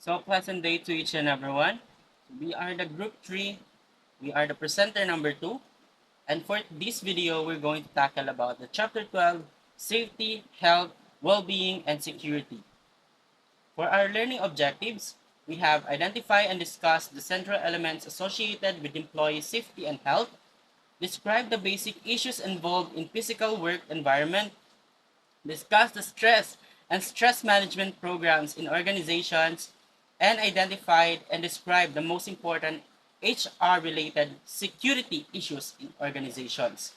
So pleasant day to each and everyone. We are the group 3. We are the presenter number 2. And for this video, we're going to tackle about the chapter 12, safety, health, well-being, and security. For our learning objectives, we have identify and discuss the central elements associated with employee safety and health, describe the basic issues involved in physical work environment, discuss the stress and stress management programs in organizations, and identified and described the most important HR-related security issues in organizations.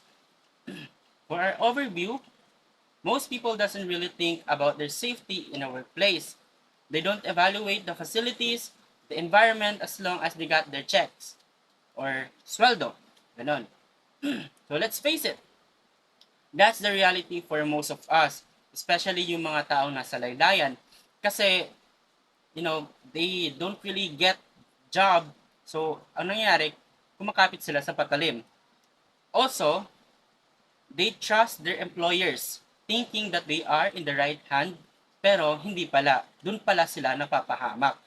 For our overview, most people doesn't really think about their safety in a workplace. They don't evaluate the facilities, the environment as long as they got their checks or sweldo. Ganon. So let's face it, that's the reality for most of us, especially yung mga taong nasa laylayan. Kasi, they don't really get job. So, ang nangyayari, kumakapit sila sa patalim. Also, they trust their employers, thinking that they are in the right hand, pero hindi pala. Dun pala sila napapahamak.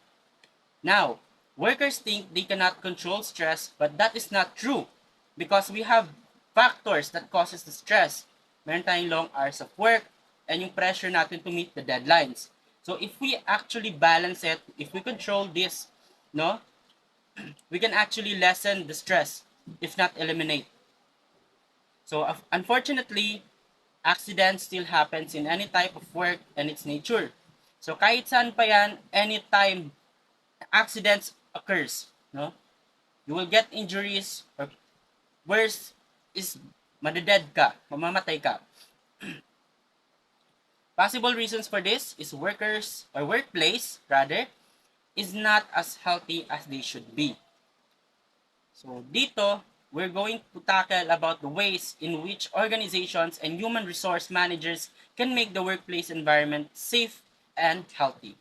Now, workers think they cannot control stress, but that is not true because we have factors that causes the stress. Meron tayong long hours of work and yung pressure natin to meet the deadlines. So if we actually balance it, if we control this, no, we can actually lessen the stress, if not eliminate. So unfortunately, accidents still happens in any type of work and its nature. So kahit saan pa yan, anytime accidents occurs, no, you will get injuries or worse is madeded ka, mamamatay ka. Possible reasons for this is workers or workplace rather is not as healthy as they should be. So dito, we're going to tackle about the ways in which organizations and human resource managers can make the workplace environment safe and healthy.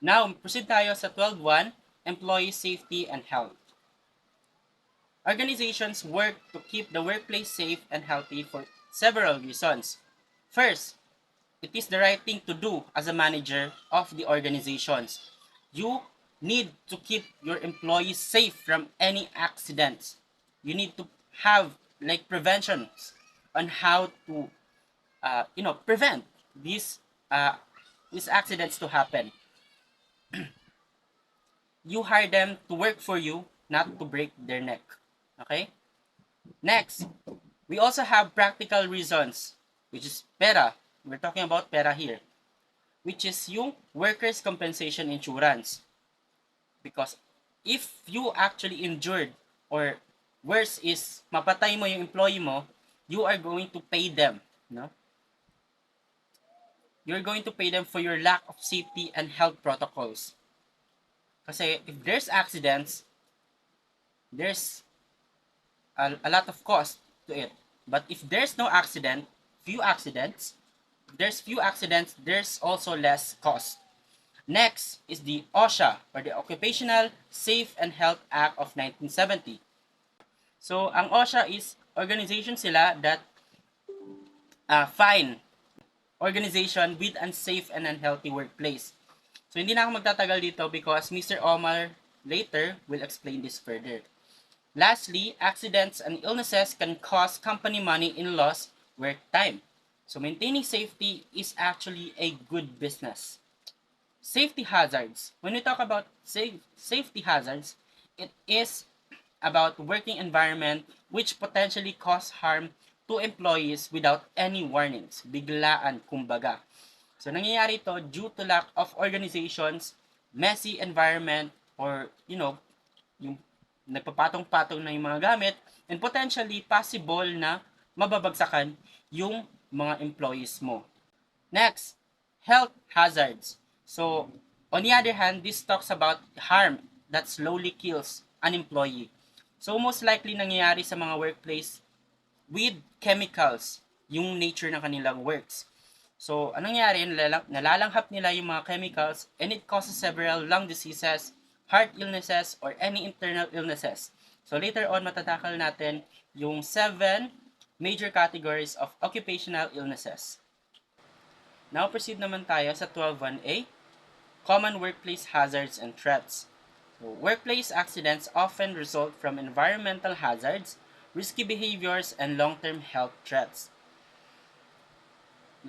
Now, proceed tayo sa 12.1, employee safety and health. Organizations work to keep the workplace safe and healthy for several reasons. First, it is the right thing to do as a manager of the organizations. You need to keep your employees safe from any accidents. You need to have like preventions on how to prevent these accidents to happen. You hire them to work for you, not to break their neck. Okay? Next, we also have practical reasons, which is pera. We're talking about pera here, which is yung workers' compensation insurance. Because if you actually injured or worse is mapatay mo yung employee mo, you are going to pay them, no? You're going to pay them for your lack of safety and health protocols. Kasi if there's accidents, there's a lot of cost to it. But if there's no accident, there's also less cost. Next is the OSHA, or the Occupational Safe and Health Act of 1970. So, ang OSHA is organization sila that fine organization with unsafe and unhealthy workplace. So, hindi na ako magtatagal dito because Mr. Omar later will explain this further. Lastly, accidents and illnesses can cost company money in lost work time. So maintaining safety is actually a good business. Safety hazards. When we talk about safety hazards, it is about working environment which potentially cause harm to employees without any warnings. Biglaan, kumbaga. So nangyayari ito due to lack of organizations, messy environment, or yung nagpapatong-patong na yung mga gamit, and potentially possible na mababagsakan yung mga employees mo. Next, health hazards. So, on the other hand, this talks about harm that slowly kills an employee. So, most likely nangyayari sa mga workplace with chemicals, yung nature ng kanilang works. So, anong nangyayari? Nalalanghap nila yung mga chemicals and it causes several lung diseases, heart illnesses, or any internal illnesses. So later on, matatakal natin yung 7 major categories of occupational illnesses. Now, proceed naman tayo sa 12.1a. Common workplace hazards and threats. So, workplace accidents often result from environmental hazards, risky behaviors, and long-term health threats.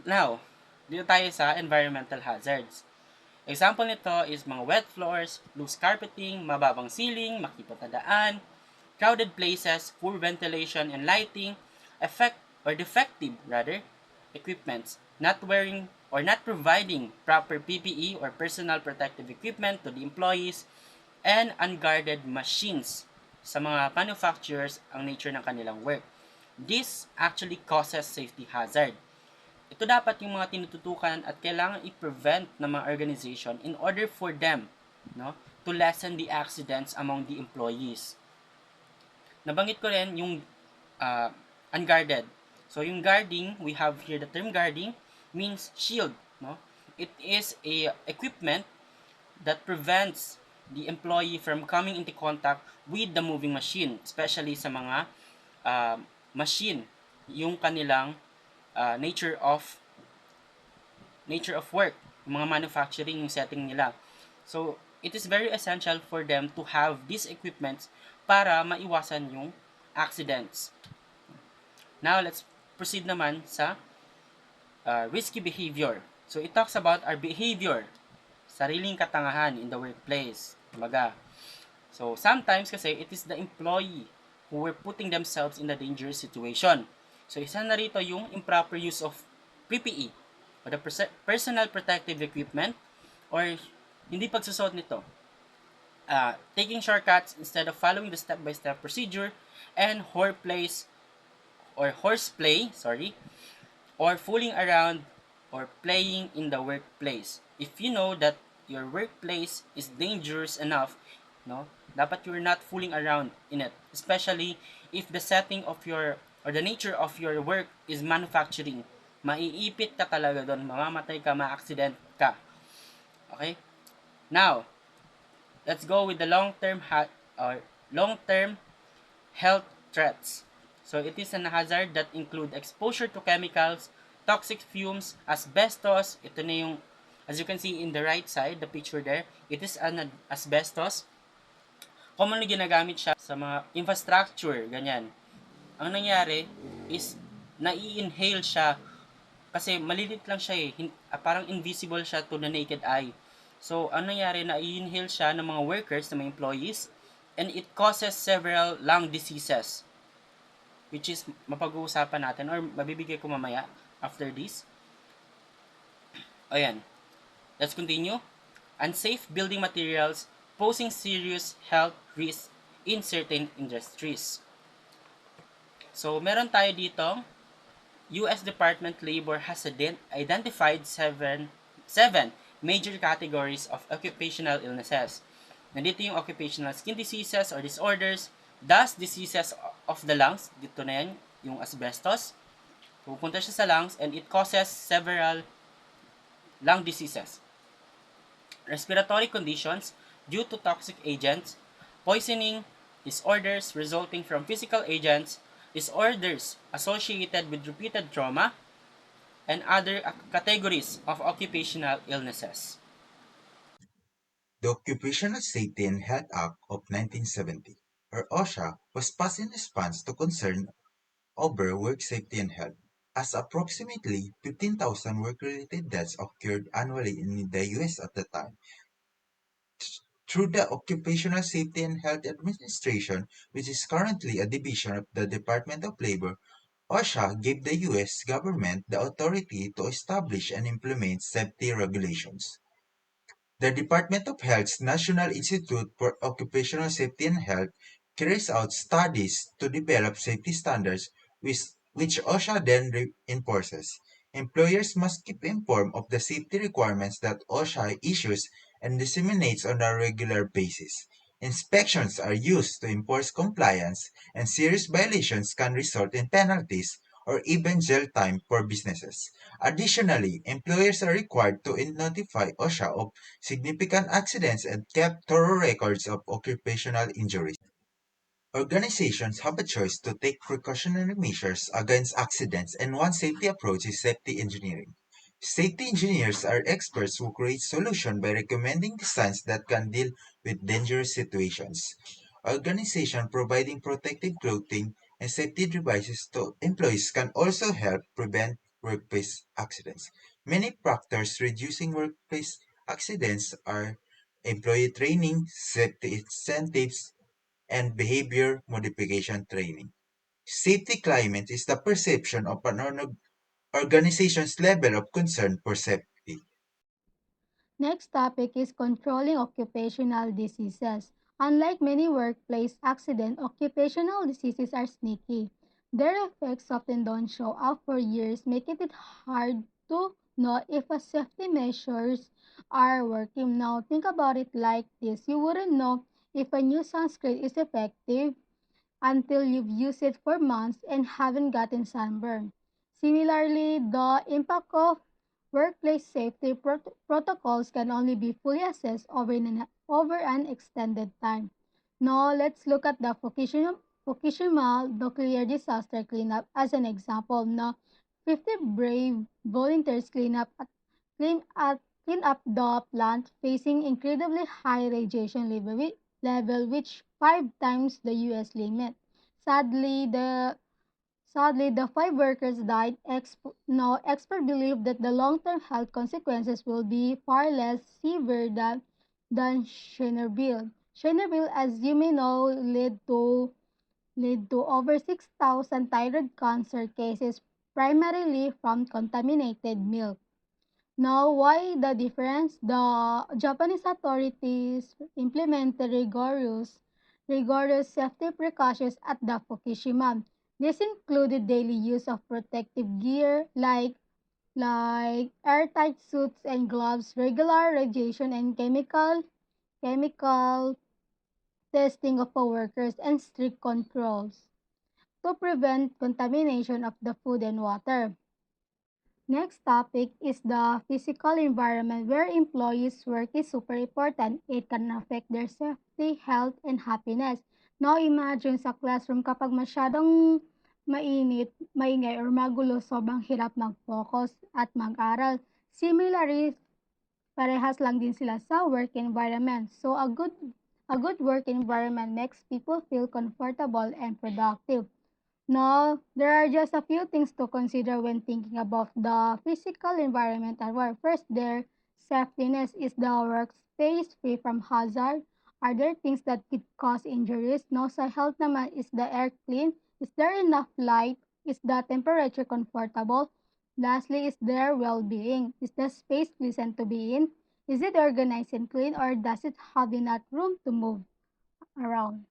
Now, dito tayo sa environmental hazards. Example nito is mga wet floors, loose carpeting, mababang ceiling, makipot na daan, crowded places, poor ventilation and lighting, defective equipments, not wearing or not providing proper PPE or personal protective equipment to the employees, and unguarded machines sa mga manufacturers ang nature ng kanilang work. This actually causes safety hazard. Ito dapat yung mga tinututukan at kailangan i-prevent ng mga organization in order for them, no, to lessen the accidents among the employees. Nabanggit ko rin yung unguarded. So yung guarding, we have here the term guarding means shield, no? It is a equipment that prevents the employee from coming into contact with the moving machine, especially sa mga machine, yung kanilang nature of work, mga manufacturing yung setting nila. So, it is very essential for them to have these equipments para maiwasan yung accidents. Now, let's proceed naman sa risky behavior. So, it talks about our behavior, sariling katangahan in the workplace. Kumbaga. So, sometimes kasi it is the employee who were putting themselves in a dangerous situation. So, isa na rito yung improper use of PPE or the personal protective equipment or hindi pagsusot nito. Taking shortcuts instead of following the step-by-step procedure and horseplay, or fooling around or playing in the workplace. If you know that your workplace is dangerous enough, no, dapat you're not fooling around in it, especially if the setting of your or the nature of your work is manufacturing. Maiipit ka talaga doon, mamamatay ka, ma-accident ka. Okay? Now, let's go with the long-term health threats. So it is an hazard that include exposure to chemicals, toxic fumes, asbestos. Ito na yung, as you can see in the right side, the picture there, it is an asbestos. Commonly ginagamit siya sa mga infrastructure, ganyan. Ang nangyari is, nai-inhale siya kasi malilit lang siya parang invisible siya to the naked eye. So, ang nangyari, nai-inhale siya ng mga workers, ng mga employees, and it causes several lung diseases, which is mapag-uusapan natin or mabibigay ko mamaya after this. Ayan. Let's continue. Unsafe building materials posing serious health risks in certain industries. So, meron tayo dito, U.S. Department of Labor has identified seven major categories of occupational illnesses. Nandito yung occupational skin diseases or disorders, dust diseases of the lungs, dito na yan, yung asbestos. Pupunta siya sa lungs and it causes several lung diseases. Respiratory conditions due to toxic agents, poisoning, disorders resulting from physical agents, disorders associated with repeated trauma, and other categories of occupational illnesses. The Occupational Safety and Health Act of 1970, or OSHA, was passed in response to concern over work safety and health, as approximately 15,000 work-related deaths occurred annually in the U.S. at the time. Through the Occupational Safety and Health Administration, which is currently a division of the Department of Labor, OSHA gave the U.S. government the authority to establish and implement safety regulations. The Department of Health's National Institute for Occupational Safety and Health carries out studies to develop safety standards which OSHA then enforces. Employers must keep informed of the safety requirements that OSHA issues and disseminates on a regular basis. Inspections are used to enforce compliance, and serious violations can result in penalties or even jail time for businesses. Additionally, employers are required to notify OSHA of significant accidents and kept thorough records of occupational injuries. Organizations have a choice to take precautionary measures against accidents, and one safety approach is safety engineering. Safety engineers are experts who create solutions by recommending designs that can deal with dangerous situations. Organizations providing protective clothing and safety devices to employees can also help prevent workplace accidents. Many factors reducing workplace accidents are employee training, safety incentives, and behavior modification training. Safety climate is the perception of an organization's level of concern for safety. Next topic is controlling occupational diseases. Unlike many workplace accidents, occupational diseases are sneaky. Their effects often don't show up for years, making it hard to know if a safety measures are working. Now, think about it like this. You wouldn't know if a new sunscreen is effective until you've used it for months and haven't gotten sunburn. Similarly, the impact of workplace safety protocols can only be fully assessed over an extended time. Now, let's look at the Fukushima nuclear disaster cleanup as an example. Now, 50 brave volunteers clean up, clean up the plant facing incredibly high radiation level which 5 times the US limit. Sadly, the Sadly, the 5 workers died. Now, experts believe that the long-term health consequences will be far less severe than Chernobyl. Chernobyl, as you may know, led to over 6,000 thyroid cancer cases, primarily from contaminated milk. Now, why the difference? The Japanese authorities implemented rigorous safety precautions at the Fukushima. This included daily use of protective gear like airtight suits and gloves, regular radiation and chemical testing of the workers, and strict controls to prevent contamination of the food and water. Next topic is the physical environment where employees' work is super important. It can affect their safety, health, and happiness. Now imagine sa classroom kapag masyadong mainit, maingay, or magulo, sobrang hirap mag-focus at mag-aral. Similarly, parehas lang din sila sa work environment. So a good work environment makes people feel comfortable and productive. No, there are just a few things to consider when thinking about the physical environment at work. First, their safetyness. Is the workspace free from hazard? Are there things that could cause injuries? No, sa health naman, is the air clean? Is there enough light? Is the temperature comfortable? Lastly, is there well-being? Is the space pleasant to be in? Is it organized and clean, or does it have enough room to move around?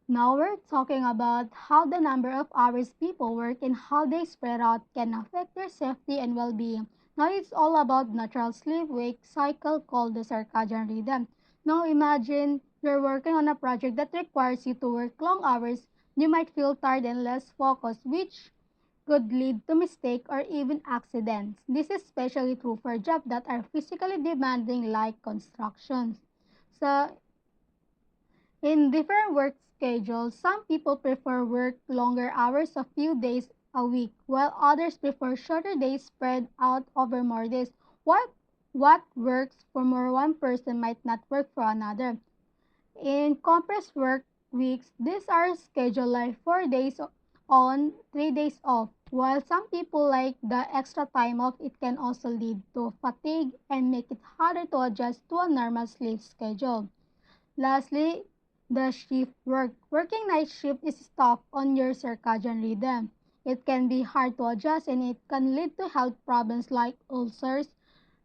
Now we're talking about how the number of hours people work and how they spread out can affect their safety and well-being. Now it's all about natural sleep-wake cycle called the circadian rhythm. Now imagine you're working on a project that requires you to work long hours. You might feel tired and less focused, which could lead to mistake or even accidents. This is especially true for jobs that are physically demanding like constructions. So in different work schedules, some people prefer work longer hours a few days a week, while others prefer shorter days spread out over more days. What works for more one person might not work for another. In compressed work weeks, these are scheduled like 4 days on, 3 days off. While some people like the extra time off, it can also lead to fatigue and make it harder to adjust to a normal sleep schedule. Lastly, the shift work. Working night shift is tough on your circadian rhythm. It can be hard to adjust and it can lead to health problems like ulcers.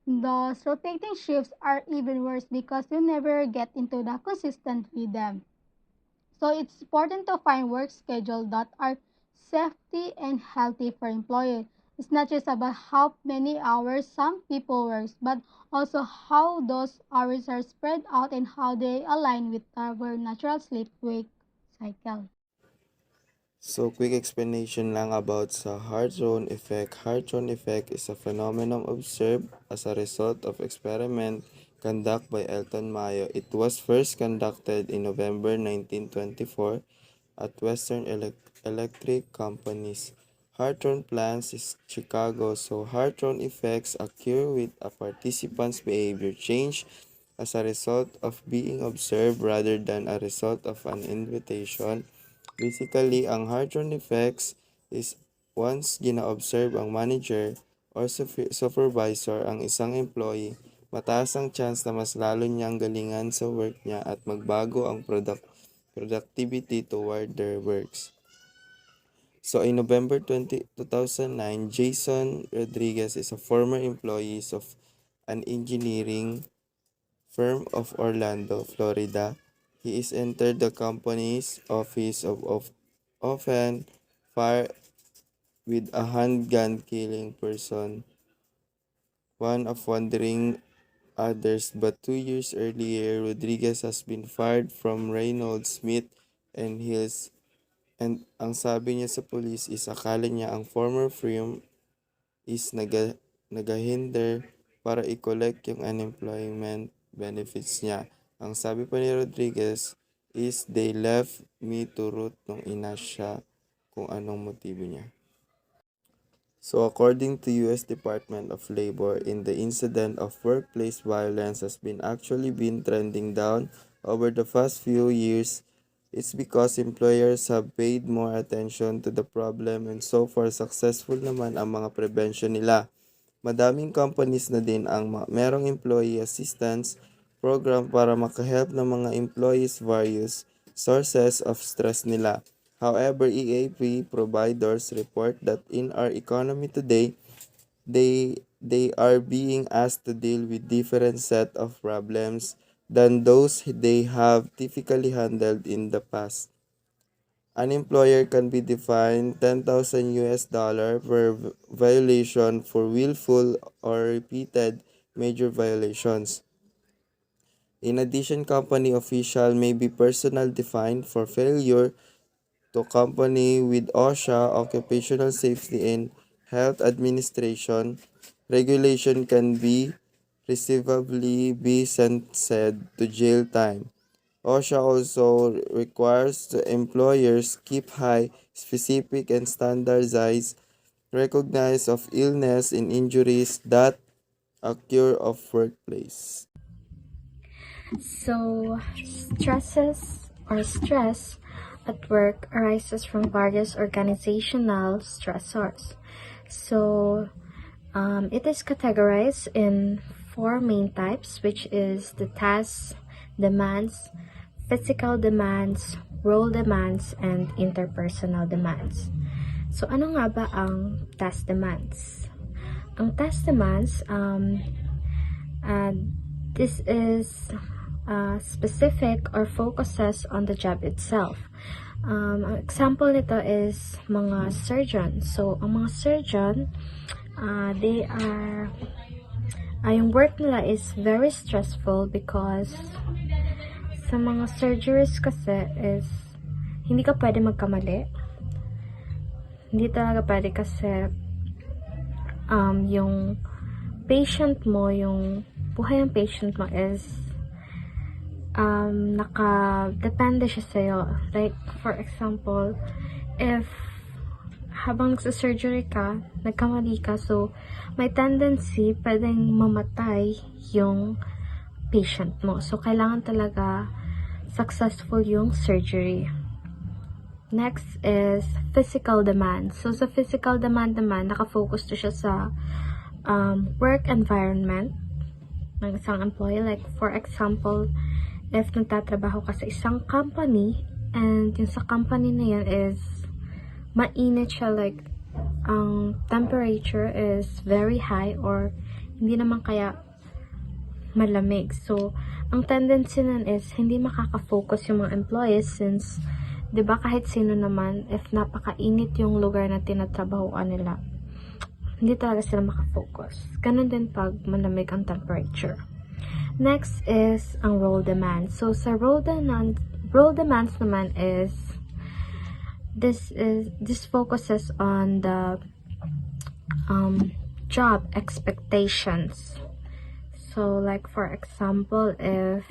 The rotating shifts are even worse because you never get into the consistent rhythm. So it's important to find work schedules that are safety and healthy for employers. It's not just about how many hours some people work, but also how those hours are spread out and how they align with our natural sleep-wake cycle. So, quick explanation lang about sa heart zone effect. Heart zone effect is a phenomenon observed as a result of experiment conducted by Elton Mayo. It was first conducted in November 1924 at Western Electric Companies. Heart-rate plans is Chicago, so heart-rate effects occur with a participant's behavior change as a result of being observed rather than a result of an invitation. Basically, ang heart-rate effects is once gina-observe ang manager or supervisor ang isang employee, mataas ang chance na mas lalo niyang galingan sa work niya at magbago ang productivity toward their works. So in November 2009, Jason Rodriguez is a former employee of an engineering firm of Orlando, Florida. He is entered the company's office of often fire with a handgun killing person, one of wandering others, but 2 years earlier, Rodriguez has been fired from Reynolds, Smith, and Hills. And ang sabi niya sa police is akala niya ang former firm is nagahinder para i-collect yung unemployment benefits niya. Ang sabi pa ni Rodriguez is they left me to root nung ina siya kung anong motibo niya. So according to US Department of Labor, in the incident of workplace violence has been trending down over the past few years. It's because employers have paid more attention to the problem and so far successful naman ang mga prevention nila. Madaming companies na din ang merong employee assistance program para makahelp ng mga employees various sources of stress nila. However, EAP providers report that in our economy today, they are being asked to deal with different set of problems than those they have typically handled in the past. An employer can be fined $10,000 per violation for willful or repeated major violations. In addition, company official may be personally defined for failure to comply with OSHA, Occupational Safety and Health Administration regulation can be receivably be sentenced to jail time. OSHA also requires the employers keep high, specific, and standardized recognize of illness and injuries that occur of workplace. So, stress at work arises from various organizational stressors. So, it is categorized in 4 main types, which is the tasks, demands, physical demands, role demands, and interpersonal demands. So, ano nga ba ang task demands? Ang task demands, this is specific or focuses on the job itself. Ang example nito is mga surgeon. So, ang mga surgeon, they are, yung work nila is very stressful because sa mga surgeries kasi is hindi ka pwede magkamali. Hindi talaga pwede kasi yung patient mo, yung buhay ng patient mo is nakadepende siya sa'yo. Like, for example, if habang nagsa-surgery ka, nagkamali ka, so may tendency pwedeng mamatay yung patient mo. So, kailangan talaga successful yung surgery. Next is physical demand. So, sa physical demand naman, nakafocus to siya sa work environment ng isang employee. Like, for example, if nagtatrabaho ka sa isang company and yung sa company na yan is mainit siya, like ang temperature is very high or hindi naman kaya malamig. So, ang tendency nun is hindi makaka-focus yung mga employees since 'di ba kahit sino naman if napakainit yung lugar na tinatrabahoan nila, hindi talaga sila makafocus. Ganun din pag malamig ang temperature. Next is ang role demands. So, sa role demands naman is this focuses on the job expectations. So, like for example, if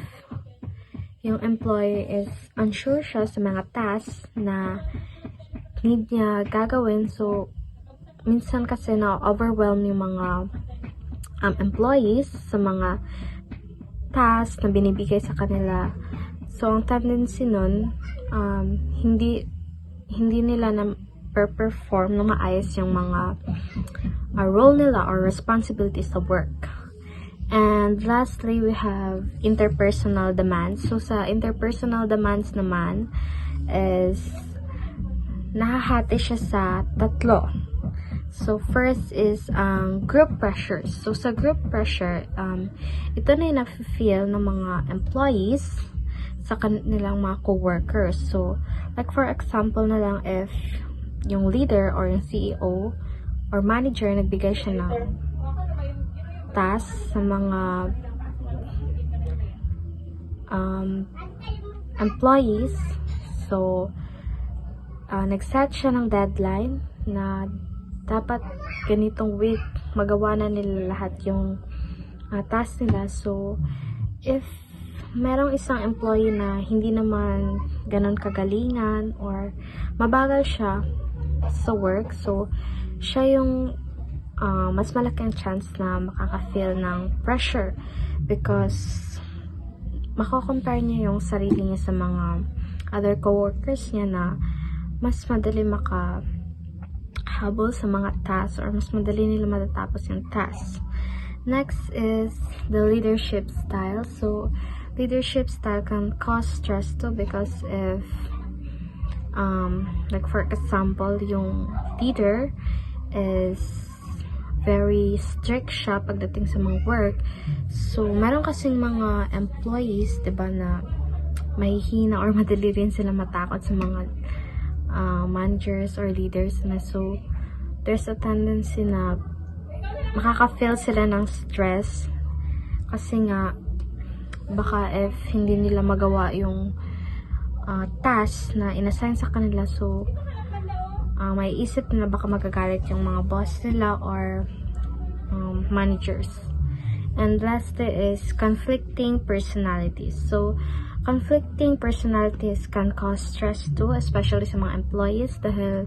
yung employee is unsure siya sa mga tasks na need niya gagawin, so minsan kasi na-overwhelm yung mga employees sa mga tasks na binibigay sa kanila. So, ang tendency nun, hindi nila na perform na maayos yung mga role nila or responsibilities sa work. And lastly, we have interpersonal demands. So, sa interpersonal demands naman is nahahati siya sa tatlo. So, first is group pressure. So, sa group pressure, ito na yung na-feel ng mga employees sa kanilang mga co-workers. So, like for example na lang if yung leader or yung CEO or manager nagbigay siya ng task sa mga employees. So, nag-set siya ng deadline na dapat ganitong week magawa na nila lahat yung task nila. So, if merong isang employee na hindi naman ganon kagalingan or mabagal siya sa work, so siya yung mas malaking chance na makaka-feel ng pressure because mako-compare niya yung sarili niya sa mga other coworkers niya na mas madali makahabol sa mga tasks or mas madali nila matatapos yung tasks. Next is the leadership style. So, leadership style can cause stress too because if like for example, yung leader is very strict siya pagdating sa mga work. So, meron kasing mga employees, diba, na mahihina or madali rin sila matakot sa mga managers or leaders na. So, there's a tendency na makaka-feel sila ng stress kasi nga baka if hindi nila magawa yung task na inassign sa kanila, so may isip na baka magagalit yung mga boss nila or managers. And lastly is conflicting personalities. So, conflicting personalities can cause stress too, especially sa mga employees dahil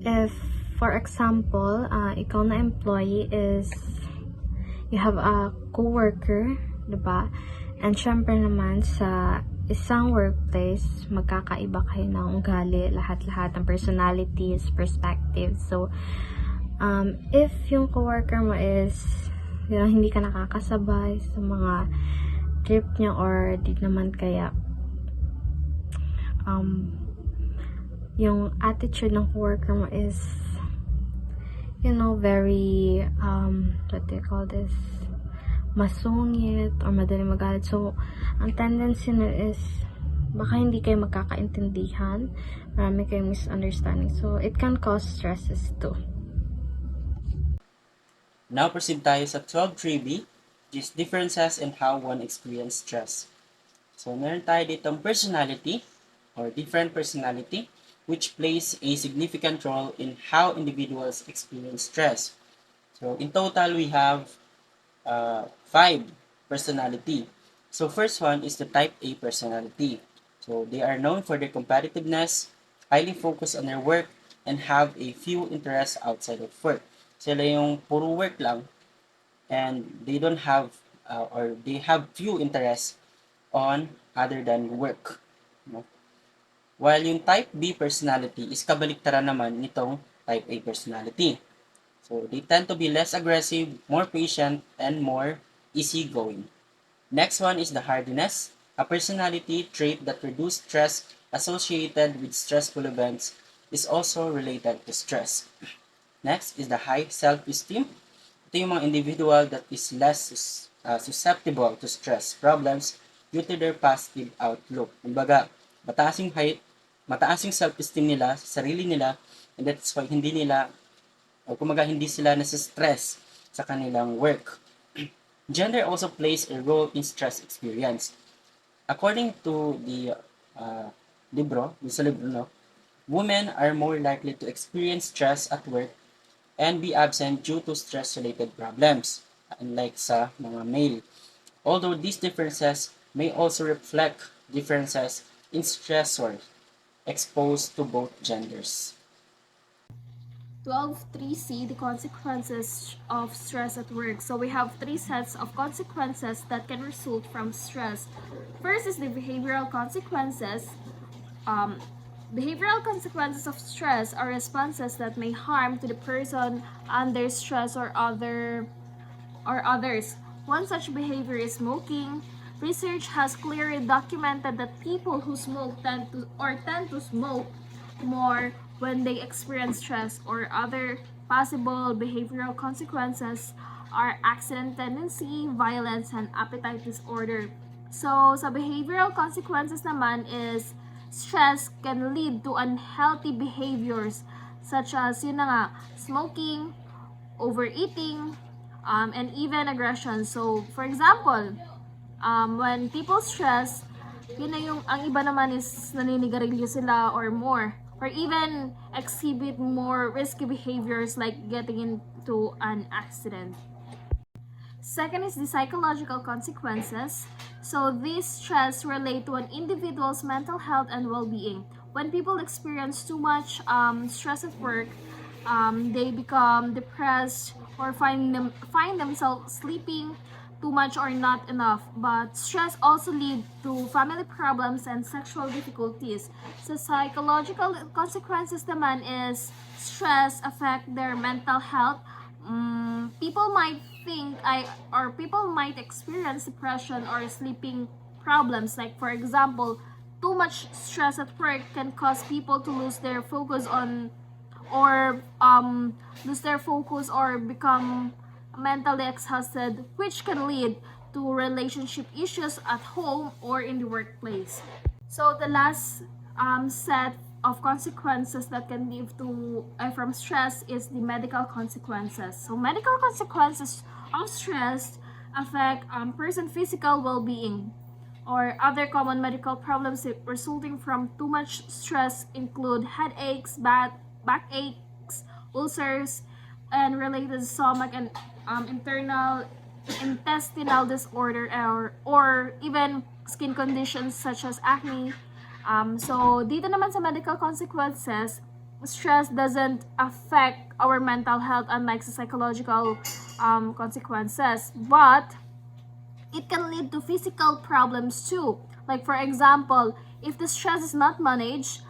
if for example, ikaw na employee is you have a co-worker, diba? And syempre naman sa isang workplace, magkakaiba kayo ng ugali, lahat-lahat ng personalities, perspectives. So, if yung coworker mo is hindi ka nakakasabay sa mga trip niya or di naman kaya yung attitude ng coworker mo is very what do you call this, masungit or madali magalit. So, ang tendency na is baka hindi kayo magkakaintindihan, marami kayong misunderstanding. So, it can cause stresses too. Now proceed tayo sa 12.3b, which is differences in how one experience stress. So, meron tayo ditong personality or different personality, which plays a significant role in how individuals experience stress. So, in total, we have 5 personality. So, first one is the type A personality. So, they are known for their competitiveness, highly focused on their work, and have a few interests outside of work. Sila yung puro work lang, and they don't have, or they have few interests on other than work. No? While yung type B personality is kabaliktaran naman nitong type A personality. So, they tend to be less aggressive, more patient, and more easygoing. Next one is the hardiness, a personality trait that reduces stress associated with stressful events is also related to stress. Next is the high self-esteem. Ito yung mga individual that is less susceptible to stress problems due to their positive outlook. Kumbaga, mataas yung self-esteem nila sa sarili nila, and that's why hindi sila nasa-stress sa kanilang work. Gender also plays a role in stress experience. According to the libro, women are more likely to experience stress at work and be absent due to stress-related problems, unlike sa mga male. Although these differences may also reflect differences in stressors exposed to both genders. 12.3c, the consequences of stress at work. So we have three sets of consequences that can result from stress. First is the behavioral consequences. Behavioral consequences of stress are responses that may harm to the person under stress or others. One such behavior is smoking. Research has clearly documented that people who smoke tend to smoke more when they experience stress. Or other possible behavioral consequences are accident tendency, violence, and appetite disorder. So, sa behavioral consequences naman is stress can lead to unhealthy behaviors such as yun na nga, smoking, overeating, and even aggression. So, for example, when people stress, yun na yung, ang iba naman is naninigarilyo sila or more. Or even exhibit more risky behaviors like getting into an accident. Second is the psychological consequences. So these stress relate to an individual's mental health and well-being. When people experience too much stress at work, they become depressed or find themselves sleeping too much or not enough. But stress also leads to family problems and sexual difficulties. So psychological consequences naman is stress affect their mental health. People might experience depression or sleeping problems. Like for example, too much stress at work can cause people to lose their focus or become mentally exhausted, which can lead to relationship issues at home or in the workplace. So the last set of consequences that can lead to from stress is the medical consequences. So medical consequences of stress affect person physical well-being. Or other common medical problems resulting from too much stress include headaches, backaches, ulcers, and related stomach and internal intestinal disorder or even skin conditions such as acne. So dito naman sa medical consequences, stress doesn't affect our mental health unlike sa psychological consequences, but it can lead to physical problems too. Like for example, if the stress is not managed,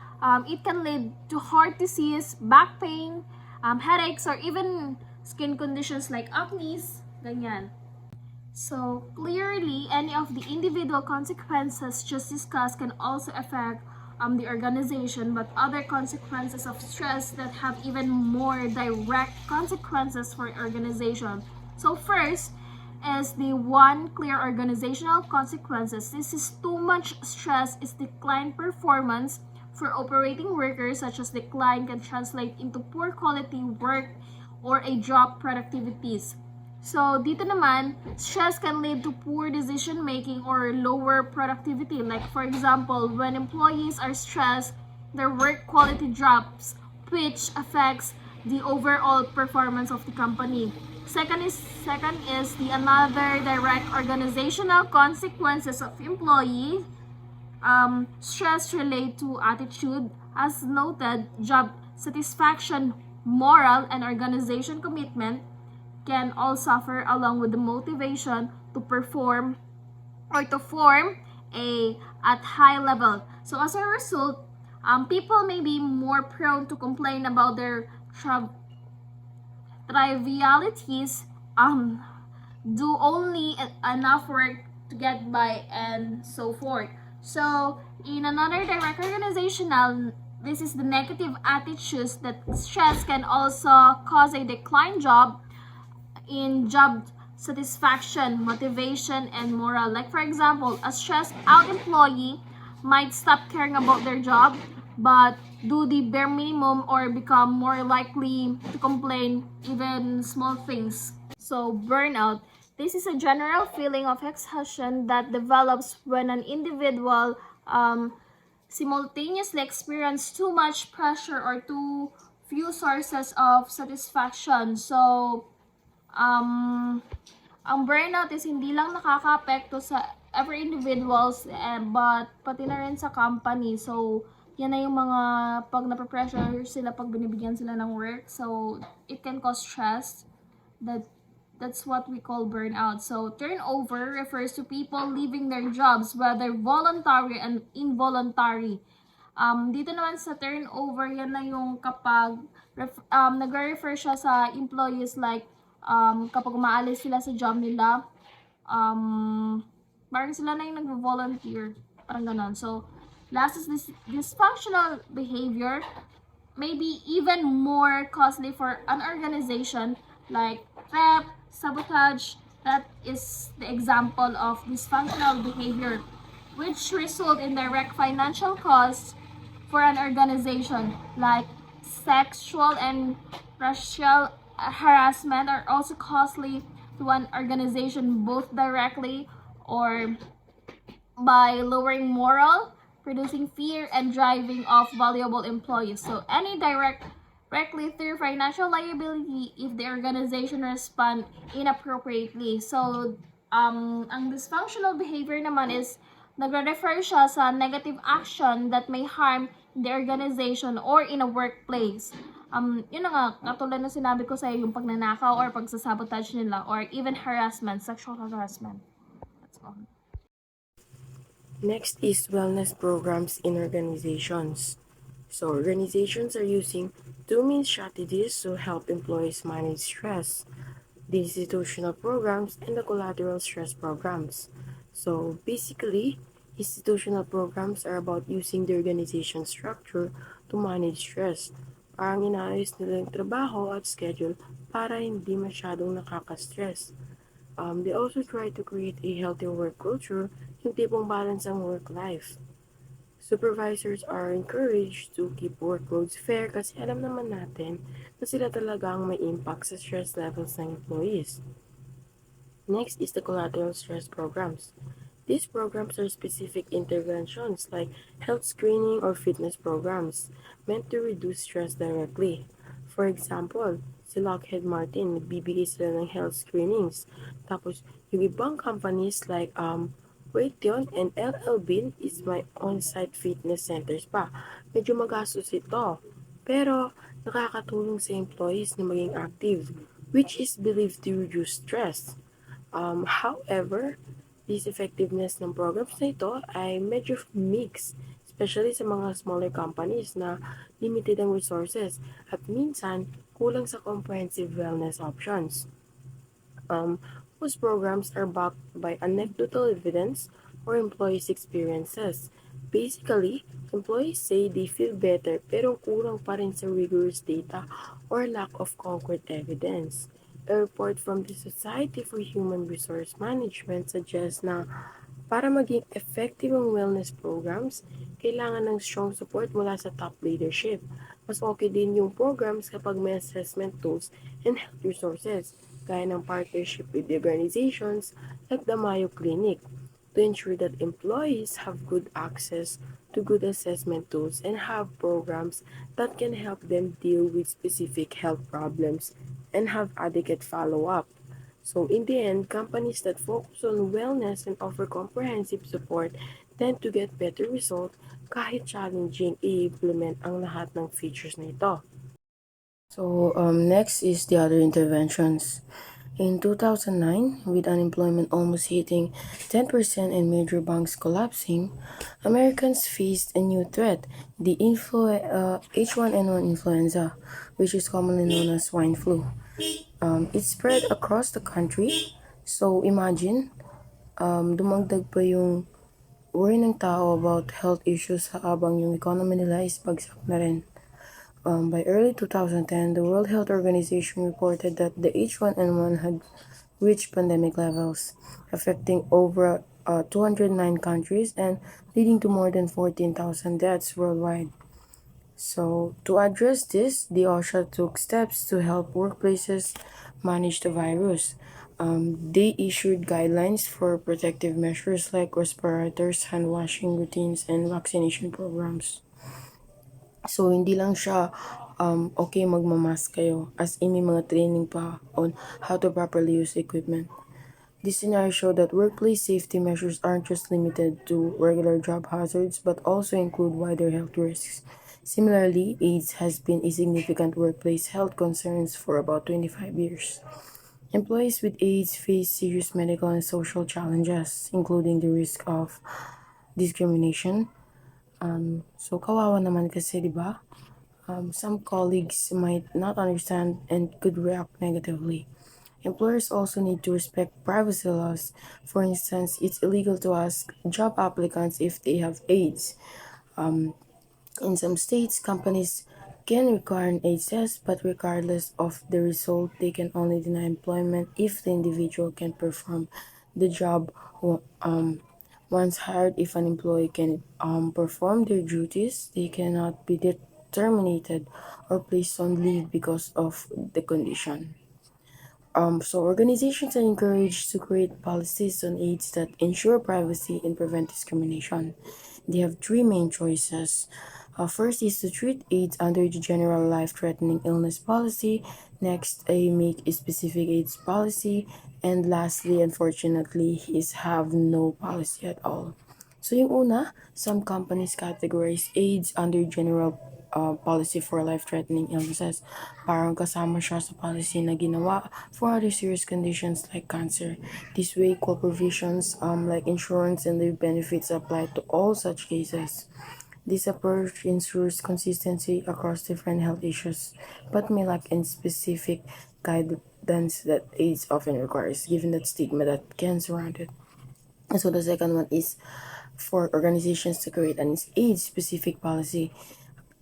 it can lead to heart disease, back pain, headaches, or even skin conditions like acne, ganyan. So clearly, any of the individual consequences just discussed can also affect the organization, but other consequences of stress that have even more direct consequences for organization. So first is the one clear organizational consequences. This is too much stress is decline performance for operating workers, such as decline can translate into poor quality work or a drop productivities. So dito naman, stress can lead to poor decision making or lower productivity. Like for example, when employees are stressed, their work quality drops, which affects the overall performance of the company. Second is the another direct organizational consequences of employee. Stress relate to attitude. As noted, job satisfaction, moral, and organization commitment can all suffer along with the motivation to perform or to form at high level. So as a result, people may be more prone to complain about their trivialities, do only enough work to get by, and so forth. So in another direct organizational, this is the negative attitudes that stress can also cause a decline in job satisfaction, motivation, and morale. Like for example, a stressed out employee might stop caring about their job, but do the bare minimum or become more likely to complain even small things. So burnout. This is a general feeling of exhaustion that develops when an individual simultaneously experience too much pressure or too few sources of satisfaction. So ang burnout is hindi lang nakaka-apekto sa every individuals but pati na rin sa company. So yan na yung mga pag nape-pressure sila pag binibigyan sila ng work. So, it can cause stress. That's what we call burnout. So, turnover refers to people leaving their jobs, whether voluntary and involuntary. Dito naman sa turnover, yan na yung kapag nagre-refer siya sa employees like kapag umaalis sila sa job nila, parang sila na yung nag-volunteer. Parang ganon. So, last is this dysfunctional behavior may be even more costly for an organization like theft, sabotage. That is the example of dysfunctional behavior, which result in direct financial costs for an organization, like sexual and racial harassment are also costly to an organization, both directly or by lowering morale, producing fear, and driving off valuable employees. So any directly through financial liability if the organization respond inappropriately. So ang dysfunctional behavior naman is nagre-refer siya sa negative action that may harm the organization or in a workplace. Yun na nga, katulad na sinabi ko sa yung pagnanakaw or pagsasabotage nila or even harassment, sexual harassment. That's all. Next is wellness programs in organizations. So organizations are using two main strategies to help employees manage stress: the institutional programs and the collateral stress programs. So basically, institutional programs are about using the organization structure to manage stress. Parang inaayos nila yung trabaho at schedule para hindi masyadong nakaka-stress. They also try to create a healthy work culture, yung tipong balance ang work-life. Supervisors are encouraged to keep workloads fair kasi alam naman natin na sila talaga ang may impact sa stress levels ng employees. Next is the collateral stress programs. These programs are specific interventions like health screening or fitness programs meant to reduce stress directly. For example, si Lockheed Martin, nagbibigay sila ng health screenings. Tapos, yung ibang companies like Raytheon and LL Bean is my on-site fitness centers pa. Medyo magastos ito. Pero, nakakatulong sa employees na maging active, which is believed to reduce stress. However, this effectiveness ng programs na ito ay medyo mixed, especially sa mga smaller companies na limited ang resources at minsan kulang sa comprehensive wellness options. Most programs are backed by anecdotal evidence or employees' experiences. Basically, employees say they feel better pero kulang pa rin sa rigorous data or lack of concrete evidence. A report from the Society for Human Resource Management suggests na para maging effective ang wellness programs, kailangan ng strong support mula sa top leadership. Mas okay din yung programs kapag may assessment tools and health resources, gaya ng partnership with the organizations like the Mayo Clinic, to ensure that employees have good access to good assessment tools and have programs that can help them deal with specific health problems and have adequate follow-up. So in the end, companies that focus on wellness and offer comprehensive support tend to get better results kahit challenging i-implement ang lahat ng features na ito. So next is the other interventions. In 2009, with unemployment almost hitting 10% and major banks collapsing, Americans faced a new threat, the H1N1 influenza, which is commonly known as swine flu. It spread across the country, so imagine, dumagdag pa yung worry ng tao about health issues habang yung economy nila is bagsak na rin. By early 2010, the World Health Organization reported that the H1N1 had reached pandemic levels, affecting over 209 countries and leading to more than 14,000 deaths worldwide. So, to address this, the OSHA took steps to help workplaces manage the virus. They issued guidelines for protective measures like respirators, hand washing routines, and vaccination programs. So, hindi lang siya okay magmamask kayo, as in may mga training pa on how to properly use equipment. This scenario showed that workplace safety measures aren't just limited to regular job hazards but also include wider health risks. Similarly, AIDS has been a significant workplace health concern for about 25 years. Employees with AIDS face serious medical and social challenges, including the risk of discrimination. So kawawa naman kasi, di ba? Some colleagues might not understand and could react negatively. Employers also need to respect privacy laws. For instance, it's illegal to ask job applicants if they have AIDS. In some states, companies can require an AIDS test, but regardless of the result, they can only deny employment if the individual can perform the job once hired. If an employee can perform their duties, they cannot be terminated or placed on leave because of the condition. So organizations are encouraged to create policies on AIDS that ensure privacy and prevent discrimination. They have three main choices. First is to treat AIDS under the general life-threatening illness policy. Next, make a specific AIDS policy. And lastly, unfortunately, is have no policy at all. So yung una, some companies categorize AIDS under general policy for life-threatening illnesses. Parang kasama siya sa policy na ginawa for other serious conditions like cancer. This way, equal provisions like insurance and leave benefits apply to all such cases. This approach ensures consistency across different health issues, but may lack in specific guidance that AIDS often requires, given that stigma that can surround it. So the second one is for organizations to create an AIDS-specific policy.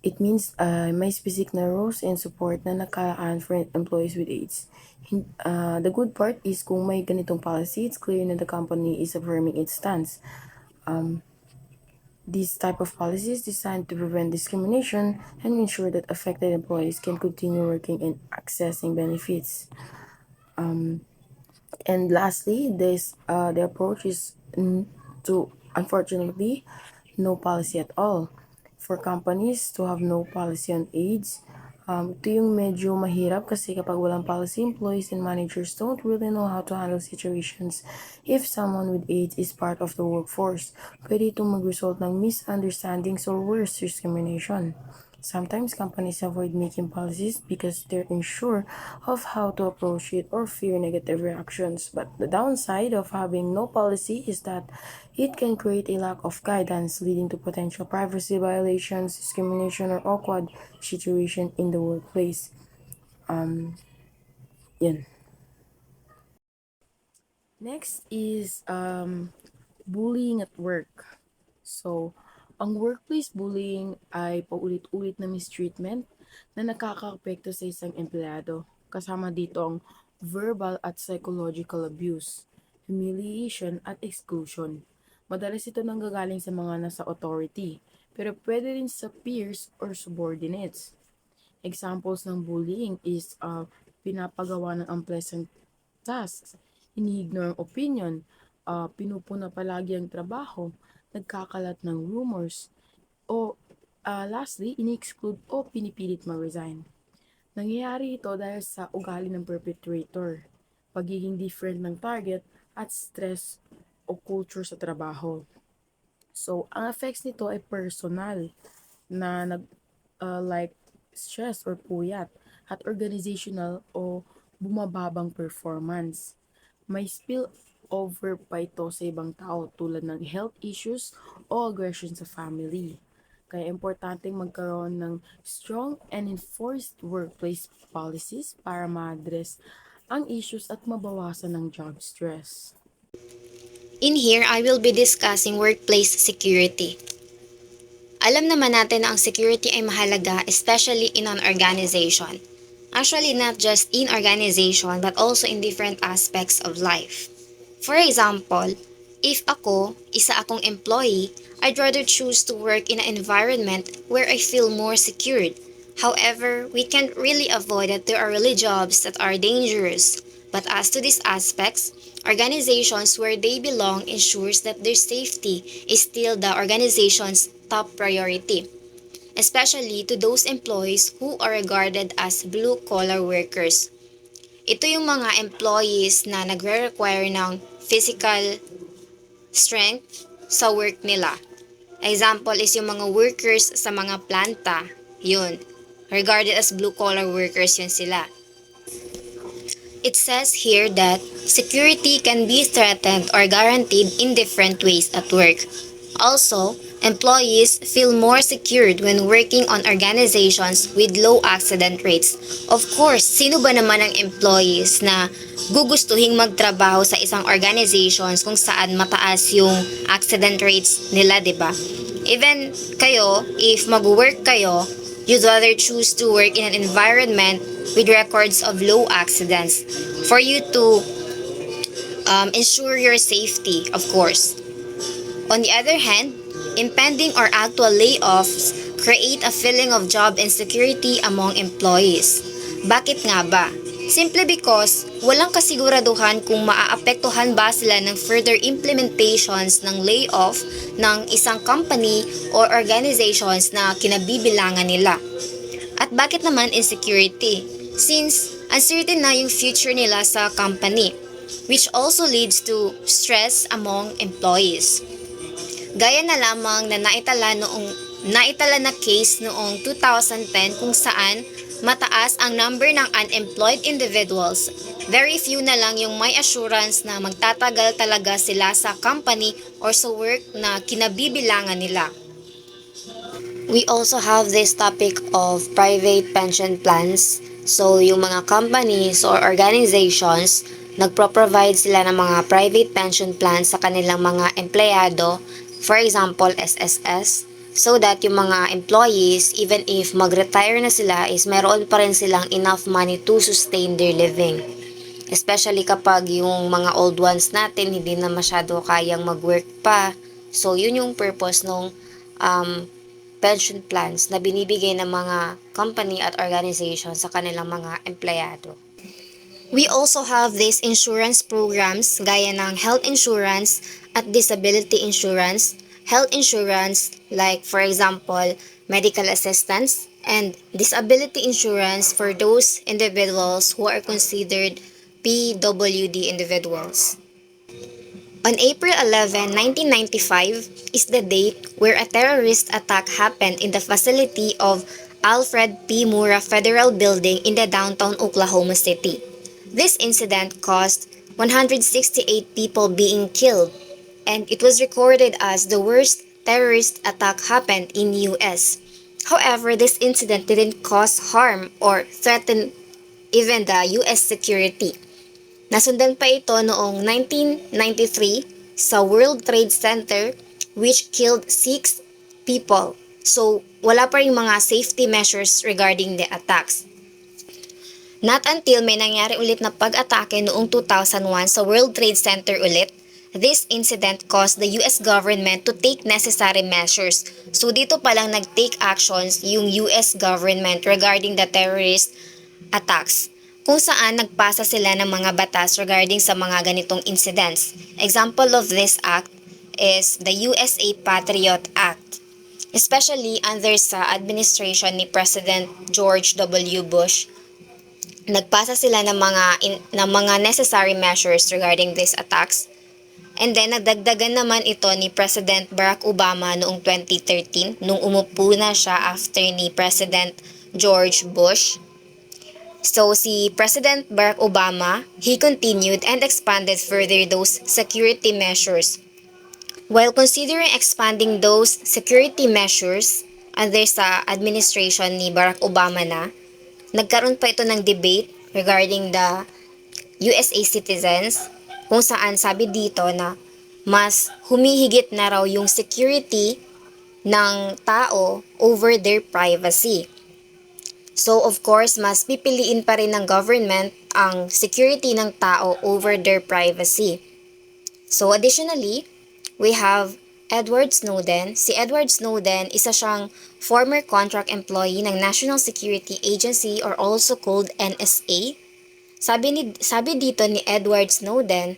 It means may specific na rules and support na nakalaan for employees with AIDS. The good part is kung may ganitong policy, it's clear na the company is affirming its stance. These type of policies designed to prevent discrimination and ensure that affected employees can continue working and accessing benefits. And lastly, the approach is to unfortunately no policy at all. For companies to have no policy on AIDS, ito yung medyo mahirap kasi kapag walang policy, employees and managers don't really know how to handle situations if someone with AIDS is part of the workforce. Pwede itong mag-result ng misunderstandings or worse, discrimination. Sometimes companies avoid making policies because they're unsure of how to approach it or fear negative reactions. But the downside of having no policy is that it can create a lack of guidance, leading to potential privacy violations, discrimination, or awkward situation in the workplace. Yan. Next is bullying at work. So, ang workplace bullying ay paulit-ulit na mistreatment na nakakaapekto sa isang empleyado. Kasama dito ang verbal at psychological abuse, humiliation at exclusion. Madalas ito nanggagaling sa mga nasa authority, pero pwede rin sa peers or subordinates. Examples ng bullying is pinapagawa ng unpleasant tasks, ini-ignore ang opinion, pinupuna palagi ang trabaho, nagkakalat ng rumors, o lastly, ini-exclude o pinipilit ma-resign. Nangyayari ito dahil sa ugali ng perpetrator, pagiging different ng target, at stress o culture sa trabaho. So, ang effects nito ay personal na like stress or puyat at organizational o bumababang performance. May spill over pa ito sa ibang tao tulad ng health issues o aggression sa family. Kaya importanteng magkaroon ng strong and enforced workplace policies para ma-address ang issues at mabawasan ng job stress. In here, I will be discussing workplace security. Alam naman natin na ang security ay mahalaga, especially in an organization. Actually, not just in organization, but also in different aspects of life. For example, if isa akong employee, I'd rather choose to work in an environment where I feel more secured. However, we can't really avoid that there are really jobs that are dangerous. But as to these aspects, organizations where they belong ensures that their safety is still the organization's top priority, especially to those employees who are regarded as blue-collar workers. Ito yung mga employees na nagre-require ng physical strength sa work nila. Example is yung mga workers sa mga planta, yun. Regarded as blue-collar workers yun sila. It says here that security can be threatened or guaranteed in different ways at work. Also, employees feel more secured when working on organizations with low accident rates. Of course, sino ba naman ang employees na gugustuhing magtrabaho sa isang organizations kung saan mataas yung accident rates nila, 'di ba? Even kayo, if mag-work kayo, you'd rather choose to work in an environment with records of low accidents for you to ensure your safety, of course. On the other hand, impending or actual layoffs create a feeling of job insecurity among employees. Bakit nga ba? Simply because walang kasiguraduhan kung maaapektuhan ba sila ng further implementations ng layoff ng isang company or organizations na kinabibilangan nila. At bakit naman insecurity? Since uncertain na yung future nila sa company, which also leads to stress among employees. Gaya na lamang na naitala na case noong 2010 kung saan mataas ang number ng unemployed individuals. Very few na lang yung may assurance na magtatagal talaga sila sa company or sa work na kinabibilangan nila. We also have this topic of private pension plans. So, yung mga companies or organizations, nagpro-provide sila ng mga private pension plans sa kanilang mga empleyado, for example, SSS, so that yung mga employees, even if mag-retire na sila, is meron pa rin silang enough money to sustain their living. Especially kapag yung mga old ones natin, hindi na masyado kayang mag-work pa. So, yun yung purpose ng pension plans na binibigay ng mga company at organization sa kanilang mga empleyado. We also have these insurance programs gaya ng health insurance at disability insurance. Health insurance like for example, medical assistance and disability insurance for those individuals who are considered PWD individuals. On April 11, 1995 is the date where a terrorist attack happened in the facility of Alfred P. Murrah Federal Building in the downtown Oklahoma City. This incident caused 168 people being killed, and it was recorded as the worst terrorist attack happened in US. However, this incident didn't cause harm or threaten even the US security. Nasundan pa ito noong 1993 sa World Trade Center which killed 6 people. So, wala pa ring mga safety measures regarding the attacks. Not until may nangyari ulit na pag-atake noong 2001 sa World Trade Center ulit, this incident caused the US government to take necessary measures. So, dito palang nag-take actions yung US government regarding the terrorist attacks, kung saan nagpasa sila ng mga batas regarding sa mga ganitong incidents. Example of this act is the USA Patriot Act, especially under sa administration ni President George W. Bush. Nagpasa sila ng mga necessary measures regarding these attacks. And then, nagdagdagan naman ito ni President Barack Obama noong 2013, nung umupo na siya after ni President George Bush. So, si President Barack Obama, he continued and expanded further those security measures. While considering expanding those security measures under sa administration ni Barack Obama nagkaroon pa ito ng debate regarding the USA citizens, kung saan sabi dito na mas humihigit na raw yung security ng tao over their privacy. So, of course, mas pipiliin pa rin ng government ang security ng tao over their privacy. So, additionally, we have Edward Snowden. Si Edward Snowden, isa siyang former contract employee ng National Security Agency or also called NSA. Sabi dito ni Edward Snowden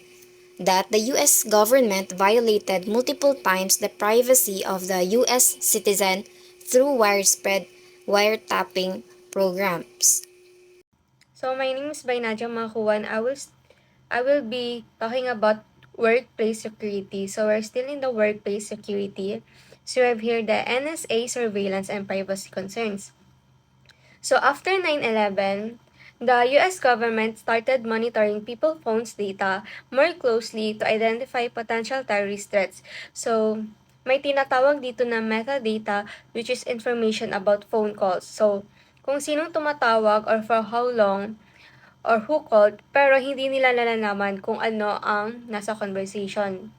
that the US government violated multiple times the privacy of the US citizen through widespread wiretapping programs. So my name is Nadia Makuan. I will be talking about workplace security. So we're still in the workplace security. So we have here the NSA surveillance and privacy concerns. So after 9/11, the US government started monitoring people's phones data more closely to identify potential terrorist threats. So may tinatawag dito na metadata, which is information about phone calls. So kung sinong tumatawag or for how long or who called, pero hindi nila nalalaman kung ano ang nasa conversation.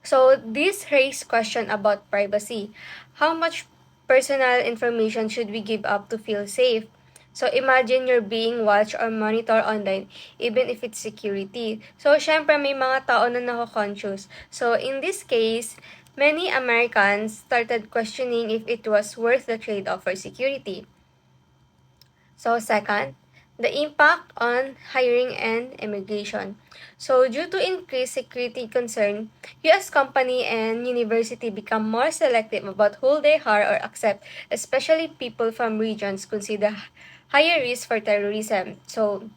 So this raised question about privacy. How much personal information should we give up to feel safe? So imagine you're being watched or monitored online even if it's security. So syempre may mga tao na nako-conscious. So in this case, many Americans started questioning if it was worth the trade-off for security. So second, the impact on hiring and immigration. So due to increased security concern, US company and university become more selective about who they hire or accept, especially people from regions considered higher risk for terrorism. So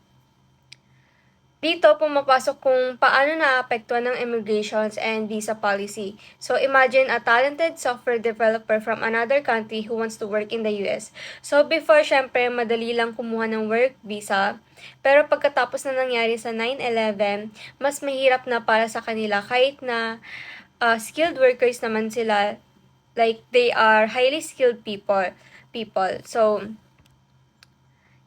dito pumapasok kung paano naapektuhan ng immigrations and visa policy. So imagine a talented software developer from another country who wants to work in the US. So before, syempre, madali lang kumuha ng work visa. Pero pagkatapos na nangyari sa 9/11, mas mahirap na para sa kanila kahit na skilled workers naman sila. Like, they are highly skilled people. So,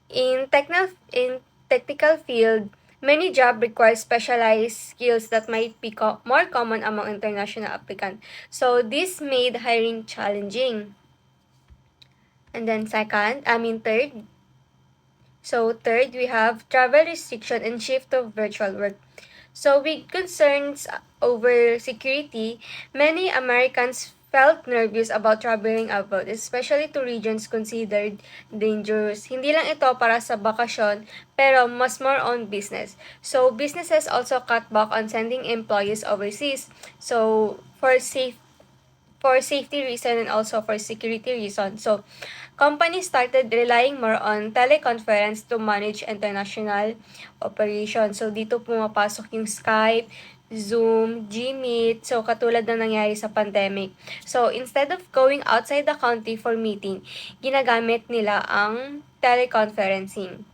in technical field, many jobs require specialized skills that might be more common among international applicants. So this made hiring challenging. And then third. So third, we have travel restriction and shift to virtual work. So with concerns over security, many Americans felt nervous about traveling abroad, especially to regions considered dangerous. Hindi lang ito para sa bakasyon, pero mas more on business. So businesses also cut back on sending employees overseas. So for safety reason and also for security reason. So companies started relying more on teleconference to manage international operations. So dito pumapasok yung Skype, Zoom, Gmeet, so katulad na nangyari sa pandemic. So, instead of going outside the country for meeting, ginagamit nila ang teleconferencing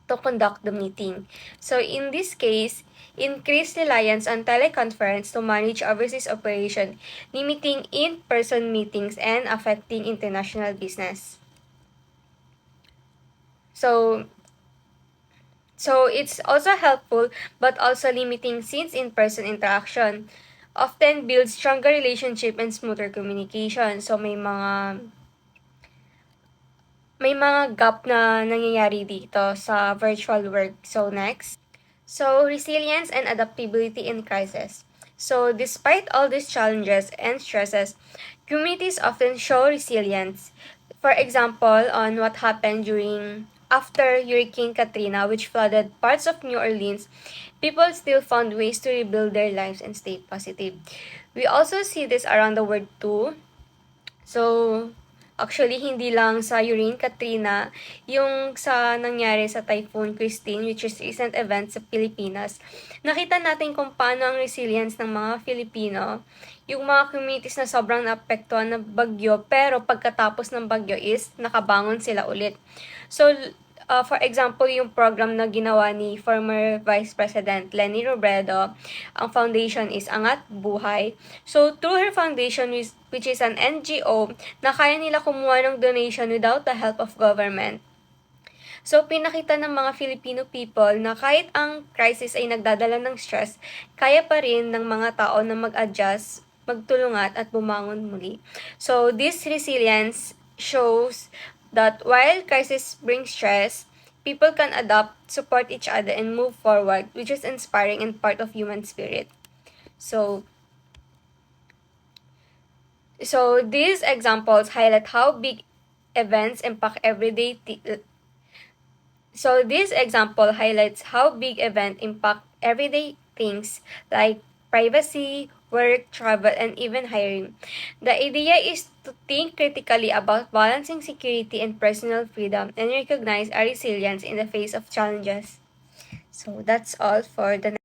to conduct the meeting. So, in this case, increased reliance on teleconference to manage overseas operation, limiting in-person meetings and affecting international business. So it's also helpful but also limiting since in-person interaction often builds stronger relationship and smoother communication. So may mga gap na nangyayari dito sa virtual work. So next. So resilience and adaptability in crisis. So despite all these challenges and stresses, communities often show resilience. For example, on what happened after Hurricane Katrina, which flooded parts of New Orleans, people still found ways to rebuild their lives and stay positive. We also see this around the world too. So, actually, hindi lang sa Hurricane Katrina, yung sa nangyari sa Typhoon Christine, which is recent event sa Pilipinas, nakita natin kung paano ang resilience ng mga Filipino, yung mga communities na sobrang naapektuhan ng bagyo, pero pagkatapos ng bagyo is nakabangon sila ulit. So, for example, yung program na ginawa ni former Vice President Leni Robredo, ang foundation is Angat Buhay. So, through her foundation, which is an NGO, na kaya nila kumuha ng donation without the help of government. So, pinakita ng mga Filipino people na kahit ang crisis ay nagdadala ng stress, kaya pa rin ng mga tao na mag-adjust, magtulungan at bumangon muli. So, this resilience shows that while crisis brings stress, people can adapt, support each other, and move forward, which is inspiring and part of human spirit. So these examples highlight how big events impact everyday this example highlights how big events impact everyday things like privacy, work, travel, and even hiring. The idea is to think critically about balancing security and personal freedom and recognize our resilience in the face of challenges. So that's all for the